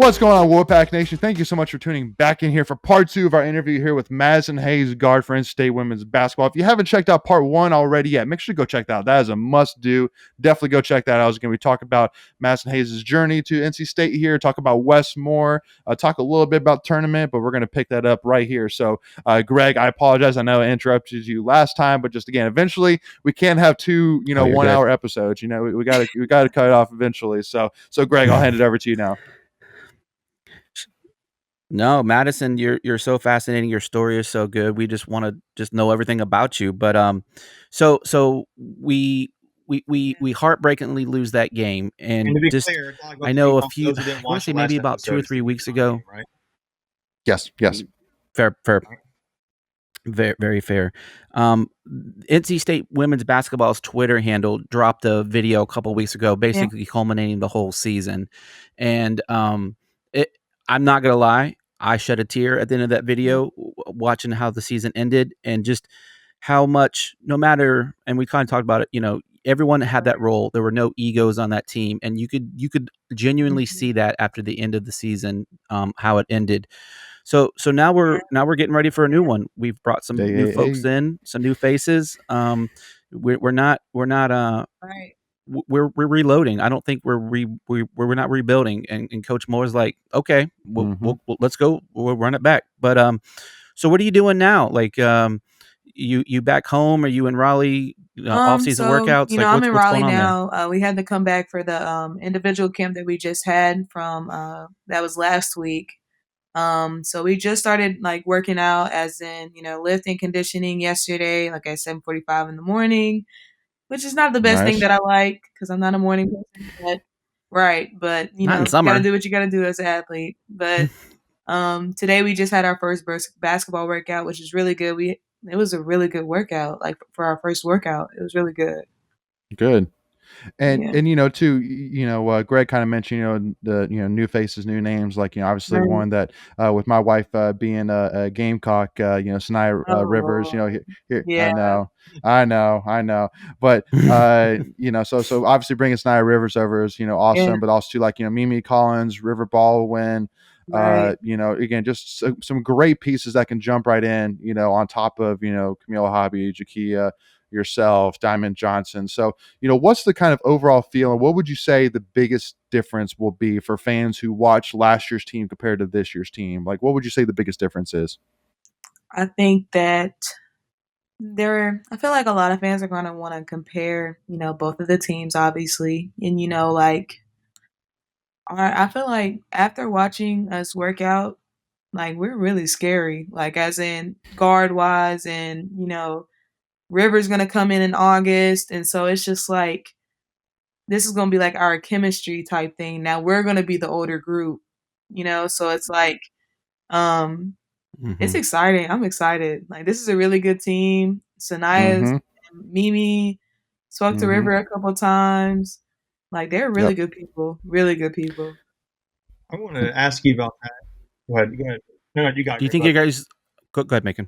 What's going on, Wolfpack Nation? Thank you so much for tuning back in here for part 2 of our interview here with Madison Hayes, guard for NC State women's basketball. If you haven't checked out part 1 already yet, make sure to go check that out. That is a must-do. Definitely go check that out. I was going to be talking about Madison Hayes' journey to NC State here, talk about Westmore, talk a little bit about tournament, but we're going to pick that up right here. So, Greg, I apologize. I know I interrupted you last time, but just again, eventually we can't have 2, 1-hour episodes. We got to cut it off eventually. So Greg, I'll hand it over to you now. No, Madison, you're so fascinating. Your story is so good. We just want to just know everything about you. But so we heartbreakingly lose that game, and to be just clear, I know a few. I want to say maybe about 2 or 3 weeks ago. Right? Yes. Fair. Very, very fair. NC State women's basketball's Twitter handle dropped a video a couple weeks ago, basically culminating the whole season, and I'm not gonna lie, I shed a tear at the end of that video watching how the season ended, and just how much, no matter, and we kind of talked about it, everyone had that role. There were no egos on that team, and you could genuinely see that after the end of the season, how it ended. So now we're getting ready for a new one. We've brought some new folks in, some new faces. We're not right. We're reloading. I don't think we're not rebuilding. And Coach Moore's like, okay, we'll let's go. We'll run it back. But so what are you doing now? Like, you back home? Are you in Raleigh? Off-season workouts? I'm in Raleigh now. We had to come back for the individual camp that we just had from that was last week. So we just started like working out, as in lifting, conditioning yesterday, like at 7:45 in the morning. Which is not the best thing that I like, because I'm not a morning person. But you gotta do what you gotta do as an athlete. But today we just had our first basketball workout, which is really good. It was a really good workout, like for our first workout. It was really good. Good. And too, Greg kind of mentioned, the new faces, new names, like obviously one that with my wife being a Gamecock, Sanaya Rivers, here, I know, but so obviously bringing Sanaya Rivers over is awesome, but also too, like Mimi Collins, River Baldwin. Again, just some great pieces that can jump right in, on top of Camille Hobby, Jakia, yourself, Diamond Johnson. So, what's the kind of overall feeling? What would you say the biggest difference will be for fans who watch last year's team compared to this year's team? Like, what would you say the biggest difference is? I think that I feel like a lot of fans are going to want to compare, both of the teams, obviously. And, I feel like after watching us work out, like, we're really scary, like, as in guard wise, and, River's going to come in August. And so it's just like, this is going to be like our chemistry type thing. Now we're going to be the older group, so it's like, it's exciting. I'm excited. Like, this is a really good team. Sanaya's Mimi spoke to River a couple times. Like, they're really good people. Really good people. I want to ask you about that. Go ahead. No, you got it. Do you think you guys go ahead, Macon?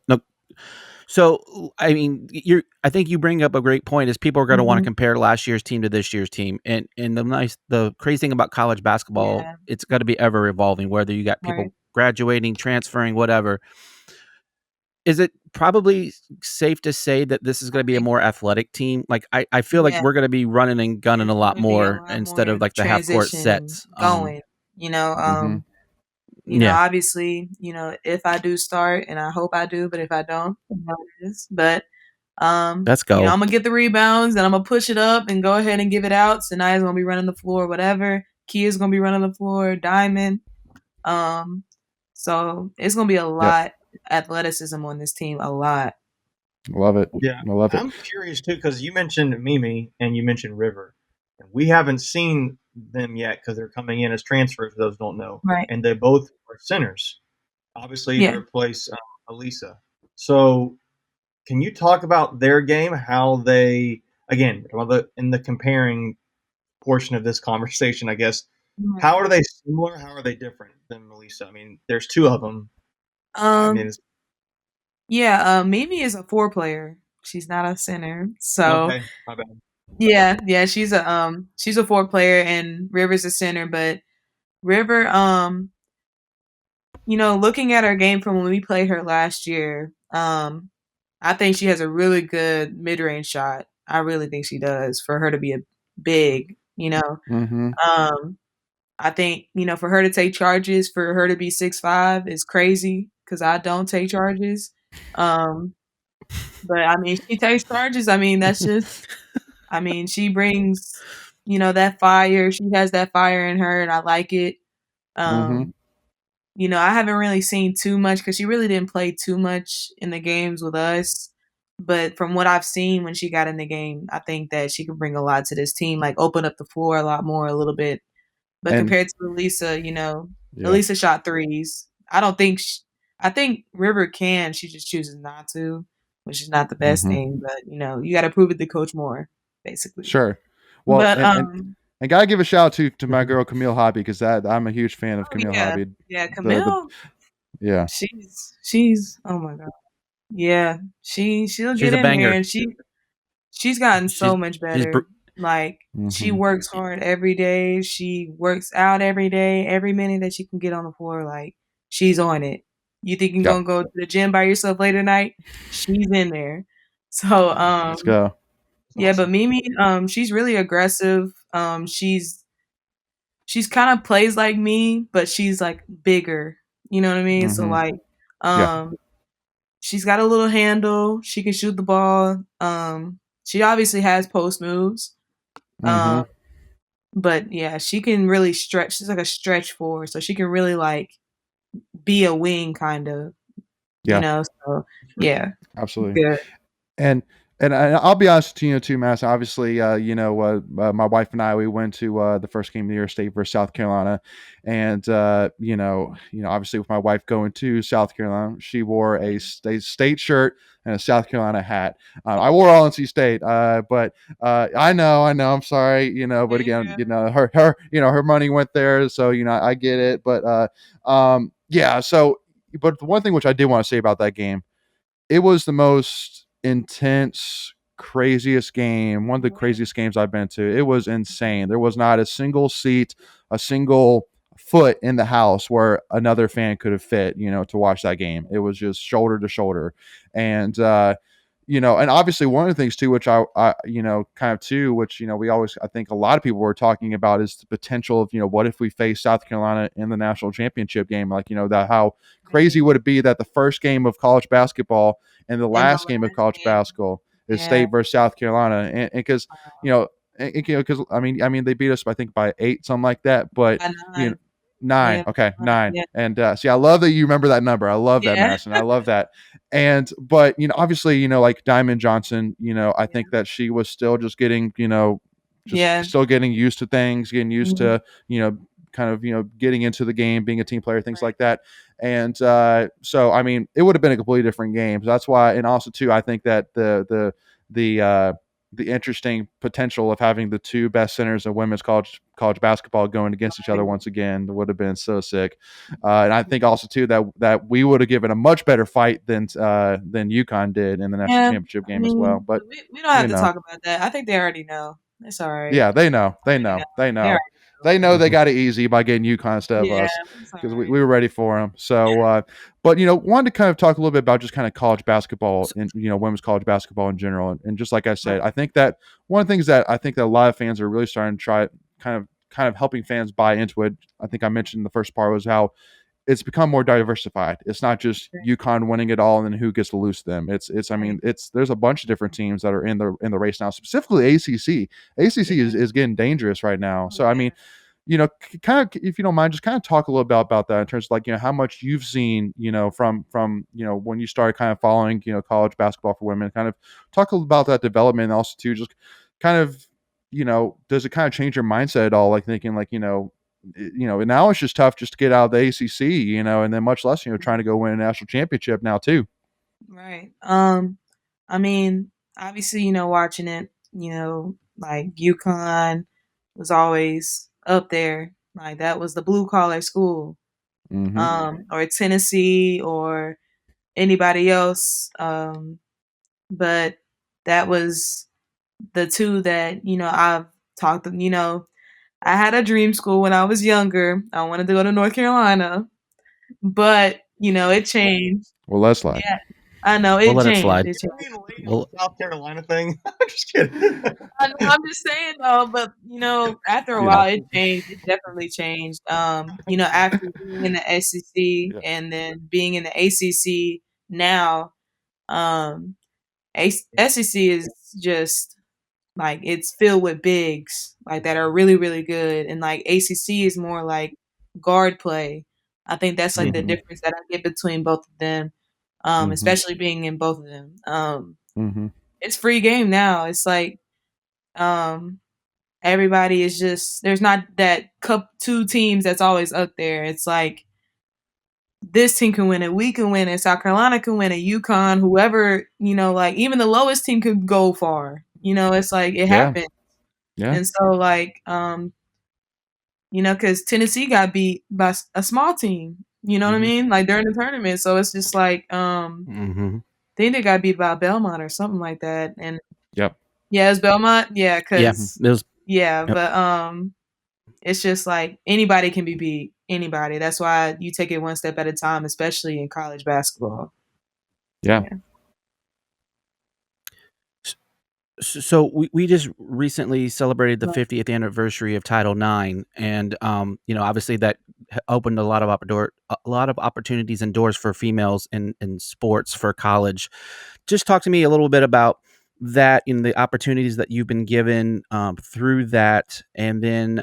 No. So, I mean, I think you bring up a great point. Is people are going to want to compare last year's team to this year's team, and the crazy thing about college basketball, it's got to be ever evolving. Whether you got people graduating, transferring, whatever. Is it probably safe to say that this is going to be a more athletic team? Like, I feel like we're going to be running and gunning a lot more instead of like the half court sets going. Obviously, if I do start, and I hope I do, but if I don't, but let's go. I'm gonna get the rebounds and I'm gonna push it up and go ahead and give it out. Sanaya's gonna be running the floor, whatever. Kia's gonna be running the floor, Diamond. So it's gonna be a lot athleticism on this team, a lot. Love it. Yeah, I love it. I'm curious too, because you mentioned Mimi and you mentioned River. We haven't seen them yet because they're coming in as transfers, for those who don't know. Right. And they both are centers, obviously, to replace Elisa. So can you talk about their game, how they, again, in the comparing portion of this conversation, I guess, how are they similar? How are they different than Melissa? I mean, there's two of them. Mimi is a 4-player. She's not a center. So okay, my bad. Yeah, she's a 4-player, and River's a center, but River, looking at her game from when we played her last year, I think she has a really good mid-range shot. I really think she does for her to be a big, Mm-hmm. I think, for her to take charges, for her to be 6'5" is crazy because I don't take charges. But I mean, she takes charges. I mean, that's just, I mean, she brings, that fire. She has that fire in her, and I like it. Mm-hmm. I haven't really seen too much because she really didn't play too much in the games with us. But from what I've seen when she got in the game, I think that she can bring a lot to this team, like open up the floor a lot more, a little bit. But And compared to Elisa, yeah. Elisa shot threes. I don't think I think River can. She just chooses not to, which is not the best Mm-hmm. thing. But you got to prove it to coach more, basically. Sure. Well, But and gotta give a shout out to my girl Camille Hobby because that I'm a huge fan of oh Camille yeah, Hobby. yeah, The Camille, yeah. she's oh my god, yeah, she'll She's get a in there, banger. and she's gotten She's so much she's better. Like, she Mm-hmm. works hard every day. She works out every day. Every minute that she can get on the floor, like, she's on it. You think you're Yep. gonna go to the gym by yourself late at night? She's in there. So, Let's go. yeah, but Awesome. Mimi, she's really aggressive. She's kind of plays like me, but she's like bigger. You know what I mean? So Mm-hmm. like, Yeah. she's got a little handle. She can shoot the ball. She obviously has post moves. Mm-hmm. But yeah, she can really stretch. She's like a stretch forward, so she can really like be a wing kind of, Yeah. So yeah, Absolutely. good. And I'll be honest with you too, Mass. Obviously, my wife and I we went to the first game of the year, State versus South Carolina, and obviously with my wife going to South Carolina, she wore a state shirt and a South Carolina hat. I wore all NC State, but I know, I'm sorry, but again, her money went there, so I get it, but yeah. So, but the one thing which I did want to say about that game, it was the most intense, craziest game, one of the craziest games I've been to. It was insane. There was not a single seat, a single foot in the house where another fan could have fit, to watch that game. It was just shoulder to shoulder. And and obviously one of the things too, which I kind of too, which we always, I think a lot of people were talking about, is the potential of what if we face South Carolina in the national championship game, like that how crazy would it be that the first game of college basketball and the And the last game of last college game, basketball is yeah, State versus South Carolina, and because because I mean they beat us I think by 8, something like that, but by you know 9, 9. yeah, Okay, 9. yeah, And see, I love that you remember that number. I love that, yeah, Madison. I love that. And but obviously, like Diamond Johnson, I yeah, think that she was still just getting, just yeah, still getting used to things, getting used mhm, to, kind of, getting into the game, being a team player, things right, like that. And so I mean, it would have been a completely different game. So that's why, and also too, I think that the interesting potential of having the two best centers of women's college basketball going against each other right, once again would have been so sick. And I think also too that we would have given a much better fight than UConn did in the national yeah. championship I game as well. mean, But we don't you have to know, talk about that. I think they already know. It's all right. yeah, they know, They already know. They already know. they know they got it easy by getting UConn instead of Yeah, us it's all because right. we were ready for them. So, but wanted to kind of talk a little bit about just kind of college basketball So, and women's college basketball in general, and just like I Right, said, I think that one of the things that I think that a lot of fans are really starting to try, kind of helping fans buy into it. I think I mentioned in the first part was how it's become more diversified. It's not just UConn winning it all and then who gets to lose them. I right, mean, there's a bunch of different teams that are in the race now. Specifically ACC. ACC yeah, is getting dangerous right now. oh So I yeah, mean, kind of, if you don't mind, just kind of talk a little bit about that in terms of like, how much you've seen, from when you started kind of following, college basketball for women, kind of talk a little about that development, and also too, just kind of, does it kind of change your mindset at all? Like thinking like, now it's just tough just to get out of the ACC, and then much less, trying to go win a national championship now too. right. I mean, obviously, watching it, like UConn was always up there. Like, that was the blue collar school. Mm-hmm. Or Tennessee or anybody else. But that was the two that, I've talked, I had a dream school when I was younger. I wanted to go to North Carolina, but it changed. Well, let's slide. Yeah, I know We'll it let it changed. slide. It changed. Well, South Carolina thing. I'm just kidding. I know, I'm just saying though, but after a while it changed. It definitely changed. After being in the SEC and then being in the ACC now, SEC is just like it's filled with bigs like that are really, really good, and like ACC is more like guard play. I think that's like the difference that I get between both of them, especially being in both of them. It's free game now. It's like everybody is just there's not that cup two teams that's always up there. It's like this team can win it, we can win it, South Carolina can win it, UConn, whoever, like even the lowest team could go far. It's like it happens. Yeah. And so like because Tennessee got beat by a small team. You know what I mean? Like during the tournament. So it's just like I think they got beat by Belmont or something like that. And Yep. yeah, it's Belmont. Yeah, because it was. but it's just like anybody can be beat. Anybody. That's why you take it one step at a time, especially in college basketball. Yeah. So we just recently celebrated the 50th anniversary of Title IX, and obviously that opened a lot of opportunities and doors for females in sports for college. Just talk to me a little bit about that, in the opportunities that you've been given through that, and then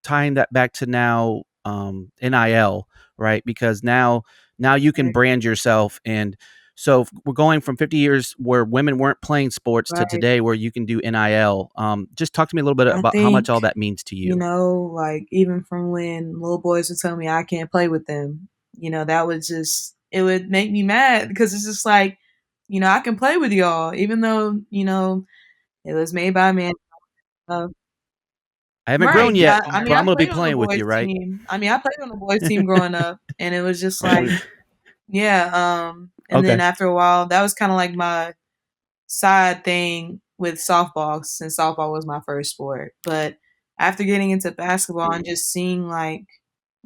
tying that back to now NIL, right? Because now you can brand yourself. And so we're going from 50 years where women weren't playing sports to today where you can do NIL. Just talk to me a little bit about how much all that means to you. Like even from when little boys would tell me I can't play with them, that was just, it would make me mad because it's just like, I can play with y'all, even though, it was made by a man. I haven't grown yet, I but I'm going to be playing with you, right? Team. I played on the boys team growing up, and it was just like, and then after a while, that was kind of like my side thing with softball, since softball was my first sport. But after getting into basketball and just seeing like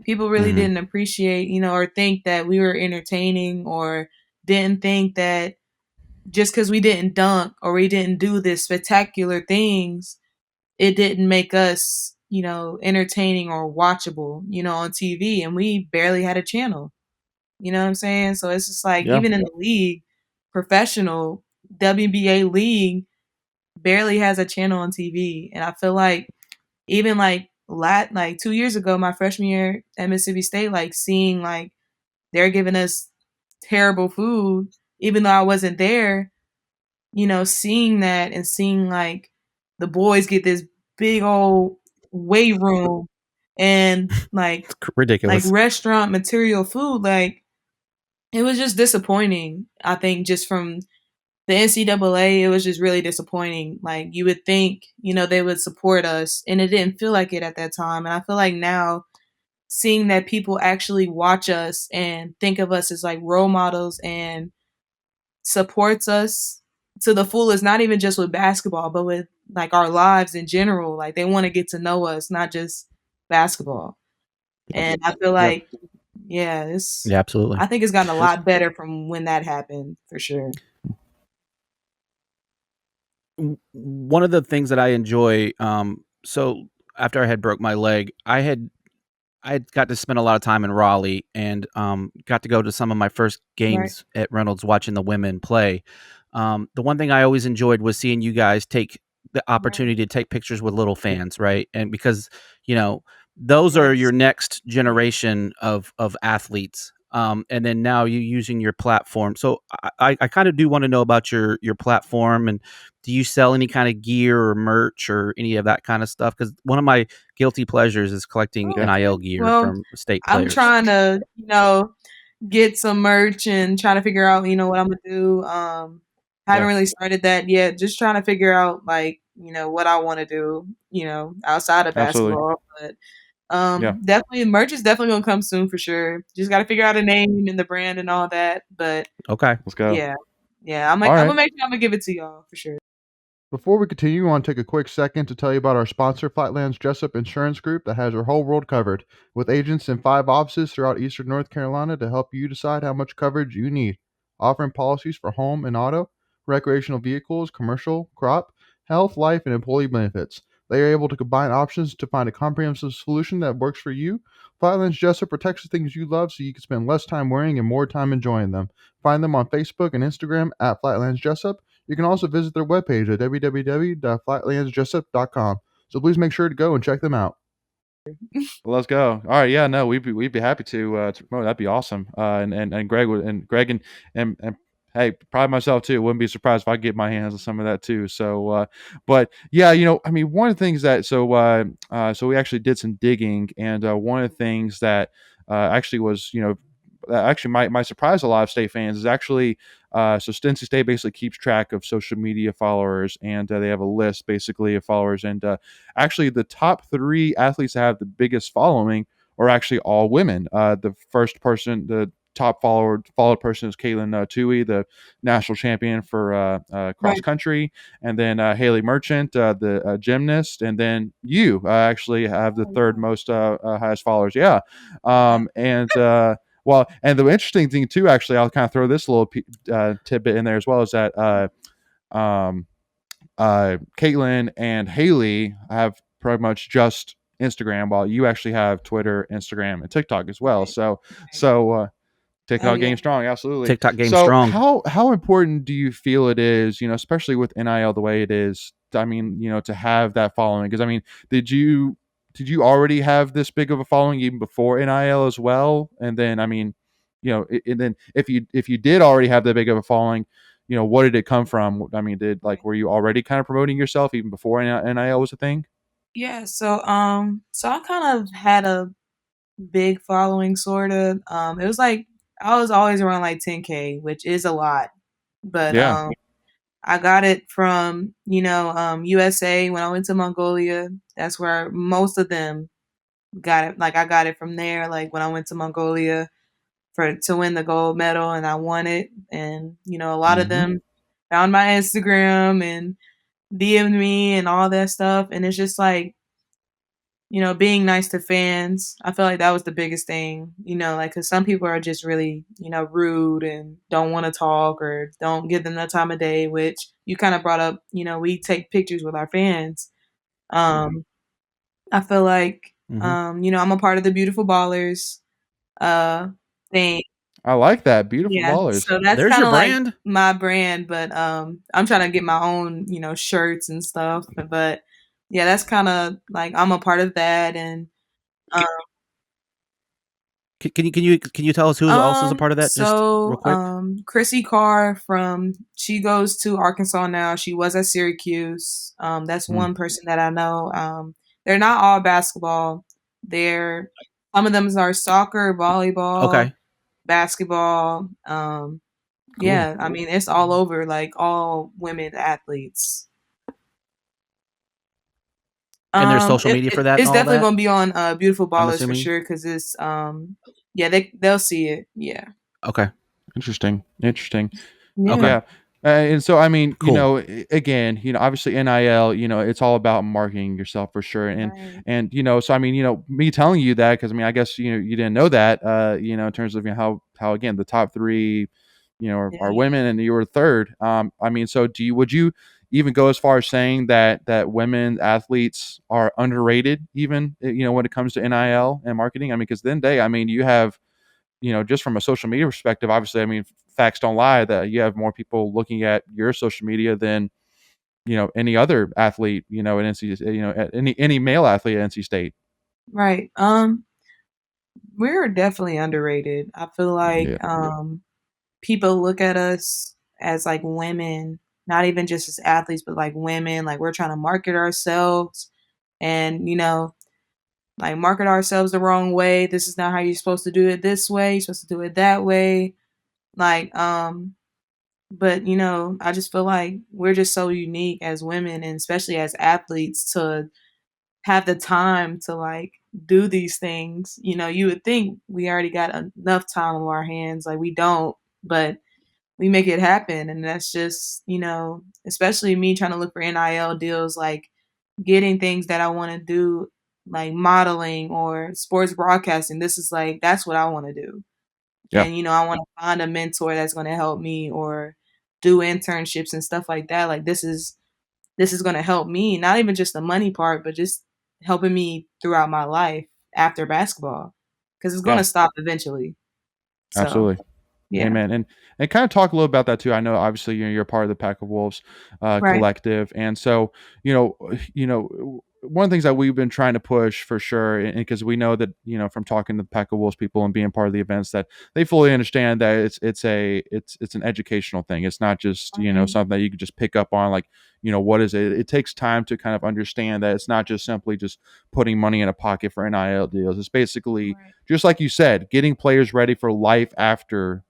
people really didn't appreciate, or think that we were entertaining, or didn't think that just because we didn't dunk or we didn't do this spectacular things, it didn't make us, entertaining or watchable, on TV. And we barely had a channel. You know what I'm saying? So it's just like, even in the league, professional WBA league barely has a channel on TV. And I feel like even like 2 years ago, my freshman year at Mississippi State, like seeing like they're giving us terrible food, even though I wasn't there, seeing that and seeing like the boys get this big old weight room and like ridiculous, like restaurant material food, like it was just disappointing. I think just from the NCAA, it was just really disappointing. Like you would think, they would support us, and it didn't feel like it at that time. And I feel like now, seeing that people actually watch us and think of us as like role models and supports us to the fullest, not even just with basketball, but with like our lives in general. Like they want to get to know us, not just basketball. And I feel like, absolutely. I think it's gotten a lot better from when that happened, for sure. One of the things that I enjoy, so after I had broke my leg, I got to spend a lot of time in Raleigh, and got to go to some of my first games at Reynolds watching the women play. The one thing I always enjoyed was seeing you guys take the opportunity to take pictures with little fans, right? And because, those are your next generation of athletes. And then now you using your platform. So I kind of do want to know about your platform, and do you sell any kind of gear or merch or any of that kind of stuff? Because one of my guilty pleasures is collecting NIL gear from state players. I'm trying to, get some merch and trying to figure out, what I'm gonna do. Haven't really started that yet. Just trying to figure out like, what I want to do, outside of basketball. But definitely merch is definitely gonna come soon for sure. Just got to figure out a name and the brand and all that. But okay, let's go. Yeah, I'm gonna make sure I'm gonna give it to y'all for sure. Before we continue, I want to take a quick second to tell you about our sponsor, Flatlands Jessup Insurance Group, that has your whole world covered, with agents in 5 offices throughout eastern North Carolina to help you decide how much coverage you need. Offering policies for home and auto, recreational vehicles, commercial, crop, health, life, and employee benefits. They are able to combine options to find a comprehensive solution that works for you. Flatlands Jessup protects the things you love so you can spend less time worrying and more time enjoying them. Find them on Facebook and Instagram at Flatlands Jessup. You can also visit their webpage at www.flatlandsjessup.com. So please make sure to go and check them out. Let's go. All right, yeah, no, we'd be happy to promote. That'd be awesome. And Greg would and Greg and hey, probably myself too. Wouldn't be surprised if I get my hands on some of that too. So, but yeah, I mean, one of the things that so we actually did some digging, and one of the things that actually was actually might surprise a lot of state fans is actually so Stinson State basically keeps track of social media followers, and they have a list basically of followers, and actually the top 3 athletes that have the biggest following are actually all women. The top followed person is Caitlin Tui, the national champion for cross country, and then Haley Merchant, the gymnast, and then you actually have the third most highest followers. Yeah, and well, and the interesting thing too, actually, I'll kind of throw this little tidbit in there as well, is that Caitlin and Haley have pretty much just Instagram, while you actually have Twitter, Instagram, and TikTok as well. So TikTok game strong, absolutely. TikTok game so strong. How important do you feel it is, especially with NIL the way it is? I mean, to have that following, because I mean, did you already have this big of a following even before NIL as well? And then I mean, and then if you did already have that big of a following, what did it come from? I mean, were you already kind of promoting yourself even before NIL was a thing? Yeah, so I kind of had a big following sorta. It was like I was always around like 10K, which is a lot. But Yeah. I got it from, USA when I went to Mongolia. That's where most of them got it. Like I got it from there, like when I went to Mongolia to win the gold medal, and I won it. And, a lot of them found my Instagram and DM'd me and all that stuff. And it's just like, being nice to fans. I feel like that was the biggest thing, like, cause some people are just really, rude and don't want to talk or don't give them the time of day, which you kind of brought up, we take pictures with our fans. I feel like, I'm a part of the Beautiful Ballers, thing. I like that. Beautiful Yeah. ballers. So that's There's kind your of like brand. my brand, but, I'm trying to get my own, shirts and stuff, but yeah, that's kind of like, I'm a part of that. And, um, Can you tell us who else is a part of that? Just real quick. Chrissy Carr she goes to Arkansas now. She was at Syracuse. That's one person that I know. They're not all basketball. Some of them are soccer, volleyball, Okay. basketball. Yeah, I mean, it's all over, like all women athletes. And there's social media for that and It's all definitely that? gonna be on Beautiful I'm Ballers for assuming? sure, because it's yeah, they'll see it. Yeah. Okay. Interesting. Yeah. Okay. Yeah. And so, I mean, Cool. again, obviously NIL, it's all about marketing yourself for sure. Right. And, so, I mean, me telling you that, because I mean, I guess, you didn't know that, in terms of, how, again, the top 3, are Yeah. women and you were third. I mean, so would you even go as far as saying that women athletes are underrated even, when it comes to NIL and marketing? I mean, because then I mean, you have, just from a social media perspective, obviously, I mean, facts don't lie, that you have more people looking at your social media than, any other athlete, at NC, at any male athlete at NC State. Right. We're definitely underrated. I feel like Yeah. people look at us as like women, not even just as athletes, but like women. Like we're trying to market ourselves and, like market ourselves the wrong way. This is not how you're supposed to do it this way. You're supposed to do it that way. Like, but I just feel like we're just so unique as women and especially as athletes to have the time to like do these things. You would think we already got enough time on our hands. Like we don't, but we make it happen. And that's just, especially me trying to look for NIL deals, like getting things that I want to do, like modeling or sports broadcasting. This is like, that's what I want to do. Yeah. And, I want to find a mentor that's going to help me or do internships and stuff like that. Like this is going to help me, not even just the money part, but just helping me throughout my life after basketball, because it's going to stop eventually. So, absolutely. yeah. Amen. And kind of talk a little about that too. I know obviously you're part of the Pack of Wolves collective, and so one of the things that we've been trying to push for sure, and because we know that from talking to the Pack of Wolves people and being part of the events, that they fully understand that it's an educational thing. It's not just something that you can just pick up on, like what is it? It takes time to kind of understand that it's not just simply just putting money in a pocket for NIL deals. It's basically just like you said, getting players ready for life after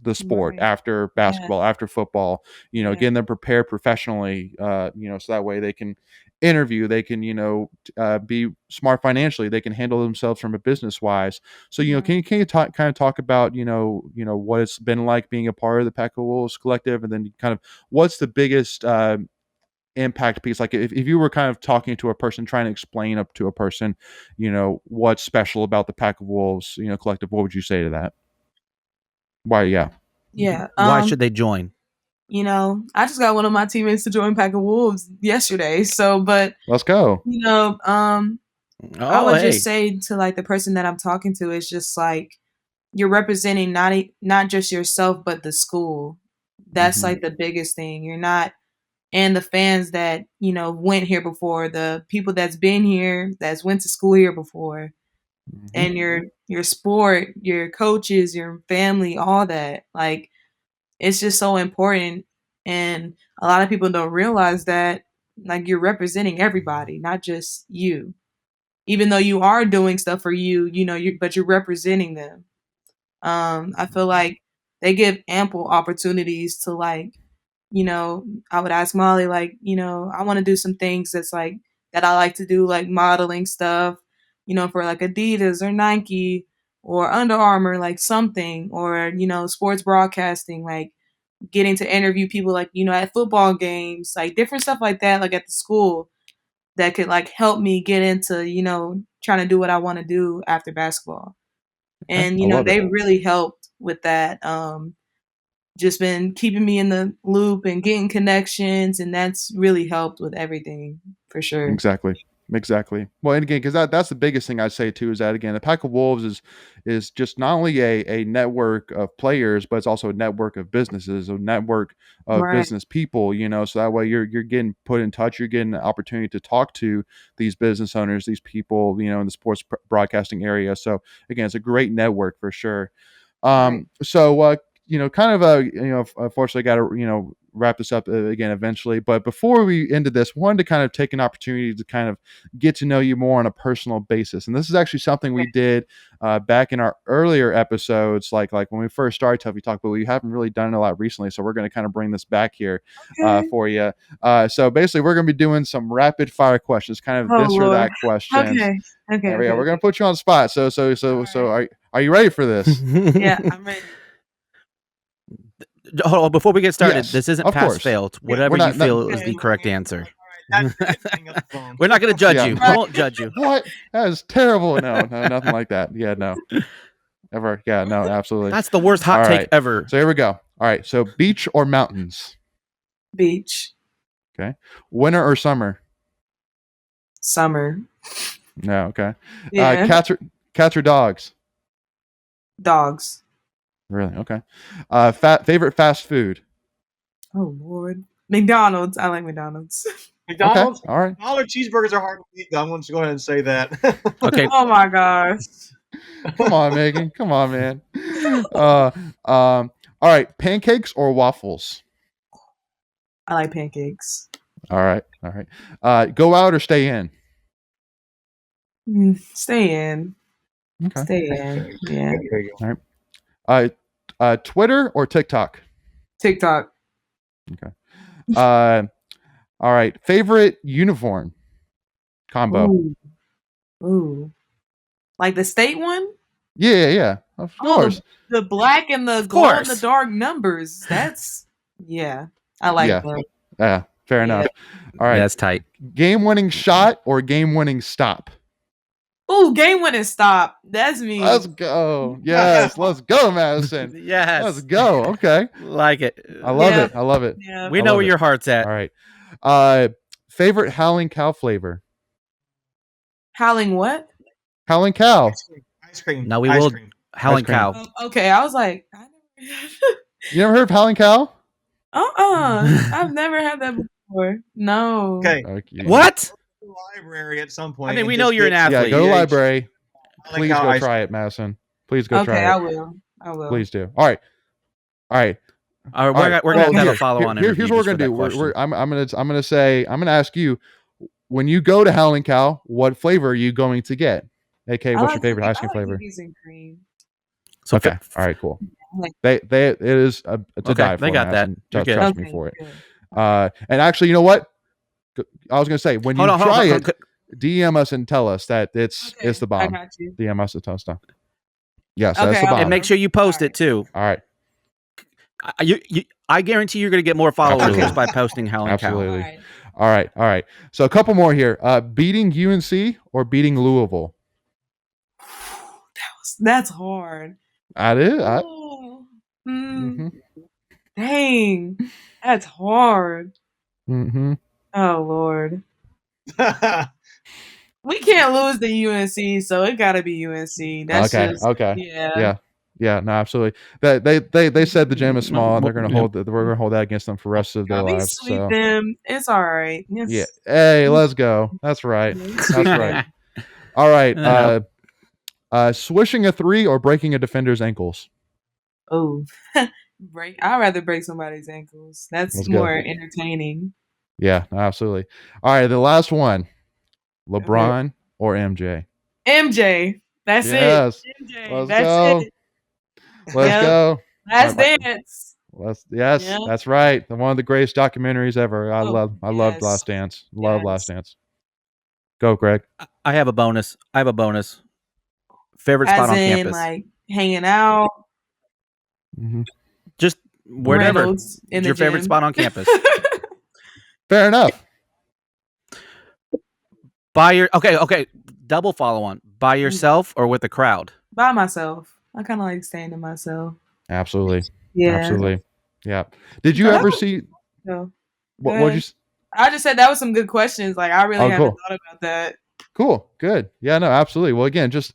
the sport, after basketball, after football, getting them prepared professionally, so that way they can interview, they can be smart financially, they can handle themselves from a business wise. So can you talk about what it's been like being a part of the Pack of Wolves collective, and then kind of what's the biggest impact piece, like if you were kind of talking to a person, trying to explain up to a person what's special about the Pack of Wolves collective, what would you say to that? Why why should they join? I just got one of my teammates to join Pack of Wolves yesterday. So, but let's go. I would just say to like the person that I'm talking to, is just like, you're representing not just yourself, but the school. That's like the biggest thing. You're not, and the fans that, went here before, the people that's been here, that's went to school here before, and your sport, your coaches, your family, all that. Like, it's just so important. And a lot of people don't realize that, like, you're representing everybody, not just you. Even though you are doing stuff for you, but you're representing them. I feel like they give ample opportunities to, like, I would ask Molly, like, I want to do some things that's like that I like to do, like modeling stuff, for like Adidas or Nike or Under Armour, like something, or, sports broadcasting, like getting to interview people, like, at football games, like different stuff like that, like at the school, that could like help me get into, trying to do what I want to do after basketball. And, they really helped with that. Just been keeping me in the loop and getting connections, and that's really helped with everything, for sure. Exactly. Well, and again, because that's the biggest thing I'd say too, is that again, the Pack of Wolves is just not only a network of players, but it's also a network of businesses, a network of business people. So that way you're getting put in touch, you're getting an opportunity to talk to these business owners, these people, in the sports broadcasting area. So again, it's a great network for sure. So kind of unfortunately got to wrap this up again eventually, but before we ended this, wanted to kind of take an opportunity to kind of get to know you more on a personal basis. And this is actually something we did back in our earlier episodes, like when we first started Tuffy Talk, but we haven't really done it a lot recently, so we're going to kind of bring this back here for you. So basically we're going to be doing some rapid fire questions, kind of this or that questions. Okay. We're going to put you on the spot. So are you ready for this? Yeah, I'm ready. Hold on, before we get started, this isn't pass fail. Whatever you feel is the correct answer. We're not going to judge you. We won't judge you. What? That is terrible. No, nothing like that. Yeah, no. Ever. Yeah, no, absolutely. That's the worst hot take ever. So here we go. All right. So beach or mountains? Beach. Okay. Winter or summer? Summer. No, okay. Yeah. Cats or dogs? Dogs. Really? Okay. Favorite fast food? Oh, Lord. McDonald's. I like McDonald's. McDonald's? Okay. All right. $1 cheeseburgers are hard to eat. I'm going to go ahead and say that. Okay. Oh, my gosh. Come on, Megan. Come on, man. All right. Pancakes or waffles? I like pancakes. All right. Go out or stay in? Stay in. Okay. Stay in. Yeah. All right. Twitter or TikTok? TikTok. Okay. All right. Favorite uniform combo? Ooh. Like the state one? Yeah. Of course. The black and the glow in the dark numbers. That's I like that. Yeah, fair enough. All right. That's tight. Game-winning shot or game-winning stop? Ooh, game-winning stop. That's me. Let's go. Yes, let's go, Madison. Yes. Let's go. Okay. Like it. I love it. I love it. Yeah. We know where your heart's at. All right. Favorite Howling Cow flavor? Howling what? Howling Cow. Ice cream. No, we will. Howling Cow. Okay, I was like, You never heard of Howling Cow? I've never had that before. No. Okay. What? Library at some point. I mean, we know you're an athlete. Yeah, go to the library. Please Cow go try it, Madison. Please go try it. Okay, I will. Please do. All right. We're gonna have a follow on. Here's what we're gonna do. I'm gonna ask you, when you go to Howling Cow, what flavor are you going to get? AK, what's your favorite ice cream flavor? Cookies and cream. So okay. All right. Cool. It's a dive. They got that. Trust me for it. And actually, you know what? I was gonna say when you try it, DM us and tell us that it's the bomb. I got you. DM us and tell us stuff. Yes, that's the bomb. And make sure you post it too. All right. I guarantee you're going to get more followers just by posting Howling Cow. Absolutely. All right. So a couple more here. Beating UNC or beating Louisville? That's hard. That is. Dang, that's hard. Mm-hmm. Oh Lord. We can't lose the UNC, so it got to be UNC. That's okay. Yeah, no, absolutely. They said the gym is small, and we're gonna hold that against them for the rest of their lives. So them. It's all right. Yeah. Hey, let's go. That's right. That's right. All right. Swishing a three or breaking a defender's ankles? Oh, I'd rather break somebody's ankles. That's more entertaining. Yeah, absolutely. All right, the last one. LeBron or MJ? MJ. That's it. MJ. That's it. Let's go. Last Dance. That's right. One of the greatest documentaries ever. I loved Last Dance. Last Dance. Go, Greg. I have a bonus. Favorite spot on campus? Like hanging out. Mm-hmm. Just wherever. What's your favorite spot on campus? Fair enough. Okay. Double follow on. By yourself or with the crowd? By myself. I kind of like staying to myself. Absolutely. Yeah. Absolutely. Yeah. Did you ever see? No. What you? I just said that was some good questions. Like I really haven't thought about that. Cool. Good. Yeah. No. Absolutely. Well, again, just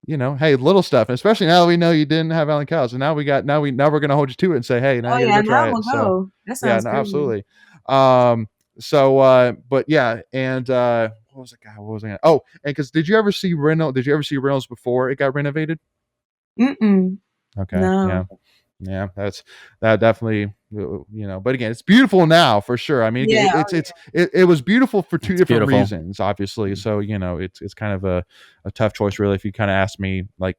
hey, little stuff, and especially now that we know you didn't have Howling Cows, and now we're gonna hold you to it and say, hey, now you gotta go try it. So that sounds absolutely. But yeah, and what was it? What was it? Oh, and because did you ever see Reynolds before it got renovated? Mm-mm. Okay. No. Yeah. That definitely, but again, it's beautiful now for sure. I mean, it was beautiful for two different reasons, obviously. So, it's kind of a tough choice, really, if you kind of ask me, like,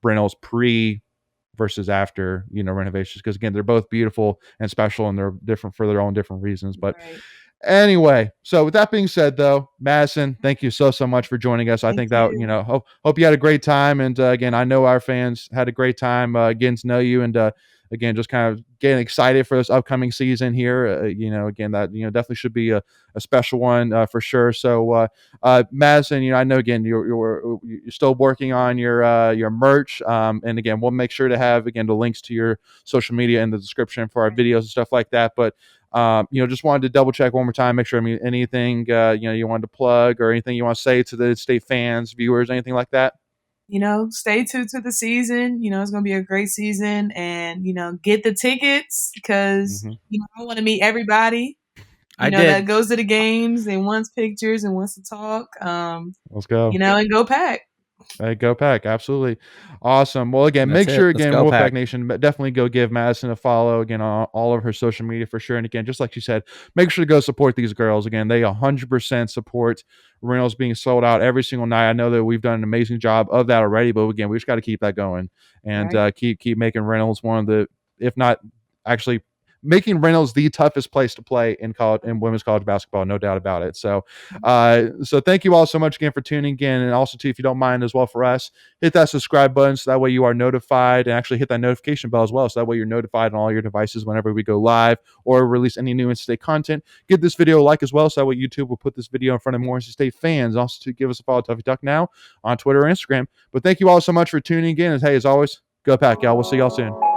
Reynolds pre versus after, renovations, because again, they're both beautiful and special, and they're different for their own different reasons. But anyway, so with that being said, though, Madison, thank you so much for joining us. I think that hope you had a great time, and again, I know our fans had a great time getting to know you, and again, just kind of getting excited for this upcoming season here. Again, that definitely should be a special one for sure. So, Madison, I know again you're still working on your merch, and again, we'll make sure to have the links to your social media in the description for our videos and stuff like that. But just wanted to double check one more time, make sure. I mean, anything you wanted to plug or anything you want to say to the state fans, viewers, anything like that? Stay tuned to the season. It's going to be a great season, and get the tickets because I want to meet everybody. That goes to the games and wants pictures and wants to talk. Let's go. And go Pack. Hey, go Pack. Absolutely. Awesome. Well, again, make sure, Wolfpack Nation, definitely go give Madison a follow, again, on all of her social media for sure. And again, just like you said, make sure to go support these girls. Again, they 100% support Reynolds being sold out every single night. I know that we've done an amazing job of that already, but again, we just got to keep that going and keep making Reynolds one of the, if not actually making Reynolds the toughest place to play in women's college basketball, no doubt about it. So, so thank you all so much again for tuning in, and also too, if you don't mind as well for us, hit that subscribe button so that way you are notified, and actually hit that notification bell as well, so that way you're notified on all your devices whenever we go live or release any new NC State content. Give this video a like as well, so that way YouTube will put this video in front of more NC State fans. Also, to give us a follow, Tuffy Tuck Now on Twitter or Instagram. But thank you all so much for tuning in, and hey, as always, go Pack, y'all. We'll see y'all soon.